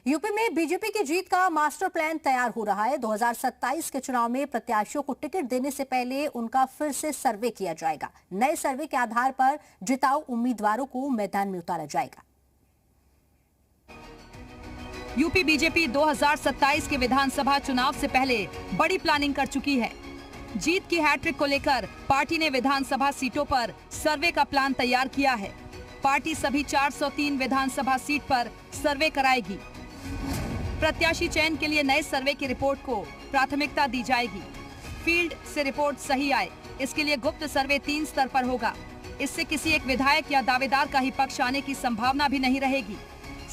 UP में BJP की जीत का मास्टर प्लान तैयार हो रहा है। 2027 के चुनाव में प्रत्याशियों को टिकट देने से पहले उनका फिर से सर्वे किया जाएगा। नए सर्वे के आधार पर जिताऊ उम्मीदवारों को मैदान में उतारा जाएगा। यूपी बीजेपी 2027 के विधानसभा चुनाव से पहले बड़ी प्लानिंग कर चुकी है। जीत की हैट्रिक को लेकर पार्टी ने विधानसभा सीटों पर सर्वे का प्लान तैयार किया है। पार्टी सभी 403 विधानसभा सीट पर सर्वे कराएगी। प्रत्याशी चयन के लिए नए सर्वे की रिपोर्ट को प्राथमिकता दी जाएगी। फील्ड से रिपोर्ट सही आए, इसके लिए गुप्त सर्वे 3 स्तर पर होगा। इससे किसी एक विधायक या दावेदार का ही पक्ष आने की संभावना भी नहीं रहेगी।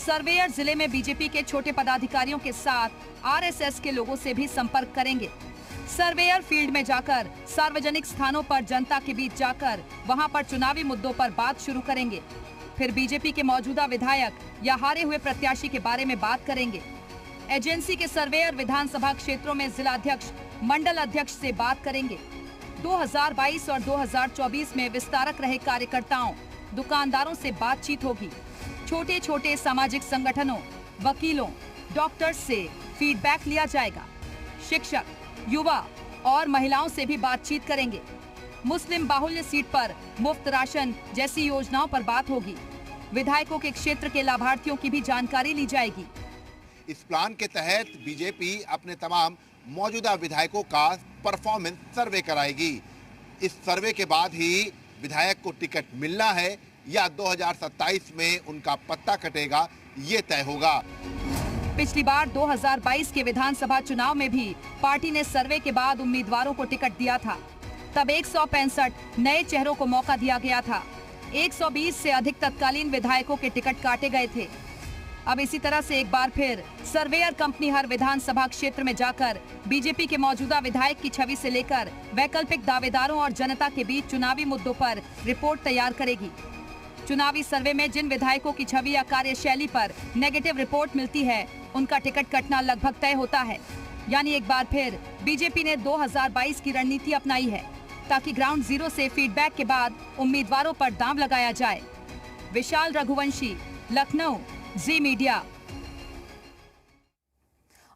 सर्वेयर जिले में बीजेपी के छोटे पदाधिकारियों के साथ आरएसएस के लोगों से भी संपर्क करेंगे। सर्वेयर फील्ड में जाकर सार्वजनिक स्थानों पर जनता के बीच जाकर वहां पर चुनावी मुद्दों पर बात शुरू करेंगे। फिर बीजेपी के मौजूदा विधायक या हारे हुए प्रत्याशी के बारे में बात करेंगे। एजेंसी के सर्वेयर विधानसभा क्षेत्रों में जिला अध्यक्ष, मंडल अध्यक्ष से बात करेंगे। 2022 और 2024 में विस्तारक रहे कार्यकर्ताओं, दुकानदारों से बातचीत होगी। छोटे छोटे सामाजिक संगठनों, वकीलों, डॉक्टर्स से फीडबैक लिया जाएगा। शिक्षक, युवा और महिलाओं से भी बातचीत करेंगे। मुस्लिम बाहुल्य सीट पर मुफ्त राशन जैसी योजनाओं पर बात होगी। विधायकों के क्षेत्र के लाभार्थियों की भी जानकारी ली जाएगी। इस प्लान के तहत बीजेपी अपने तमाम मौजूदा विधायकों का परफॉर्मेंस सर्वे कराएगी। इस सर्वे के बाद ही विधायक को टिकट मिलना है या 2027 में उनका पत्ता कटेगा, ये तय होगा। पिछली बार 2022 के विधानसभा चुनाव में भी पार्टी ने सर्वे के बाद उम्मीदवारों को टिकट दिया था। तब 165 नए चेहरों को मौका दिया गया था। 120 से अधिक तत्कालीन विधायकों के टिकट काटे गए थे। अब इसी तरह से एक बार फिर सर्वेयर कंपनी हर विधानसभा क्षेत्र में जाकर बीजेपी के मौजूदा विधायक की छवि से लेकर वैकल्पिक दावेदारों और जनता के बीच चुनावी मुद्दों पर रिपोर्ट तैयार करेगी। चुनावी सर्वे में जिन विधायकों की छवि या कार्यशैली पर नेगेटिव रिपोर्ट मिलती है, उनका टिकट कटना लगभग तय होता है। यानी एक बार फिर बीजेपी ने 2022 की रणनीति अपनाई है, ताकि ग्राउंड जीरो से फीडबैक के बाद उम्मीदवारों पर दांव लगाया जाए। विशाल रघुवंशी, लखनऊ, जी मीडिया।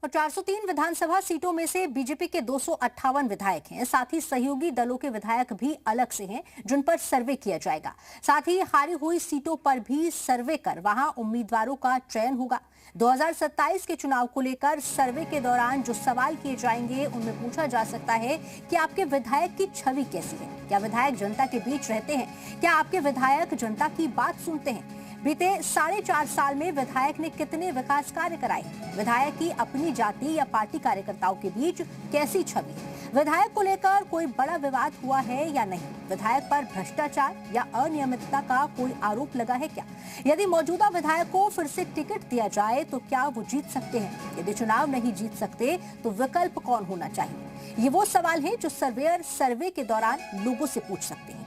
और 403 विधानसभा सीटों में से बीजेपी के 258 विधायक हैं। साथ ही सहयोगी दलों के विधायक भी अलग से हैं, जिन पर सर्वे किया जाएगा। साथ ही हारी हुई सीटों पर भी सर्वे कर वहां उम्मीदवारों का चयन होगा। 2027 के चुनाव को लेकर सर्वे के दौरान जो सवाल किए जाएंगे, उनमें पूछा जा सकता है कि आपके विधायक की छवि कैसी है। क्या विधायक जनता के बीच रहते हैं? क्या आपके विधायक जनता की बात सुनते हैं? बीते 4.5 साल में विधायक ने कितने विकास कार्य कराए? विधायक की अपनी जाति या पार्टी कार्यकर्ताओं के बीच कैसी छवि है? विधायक को लेकर कोई बड़ा विवाद हुआ है या नहीं? विधायक पर भ्रष्टाचार या अनियमितता का कोई आरोप लगा है क्या? यदि मौजूदा विधायक को फिर से टिकट दिया जाए तो क्या वो जीत सकते हैं? यदि चुनाव नहीं जीत सकते तो विकल्प कौन होना चाहिए? ये वो सवाल है जो सर्वेयर सर्वे के दौरान लोगों से पूछ सकते हैं।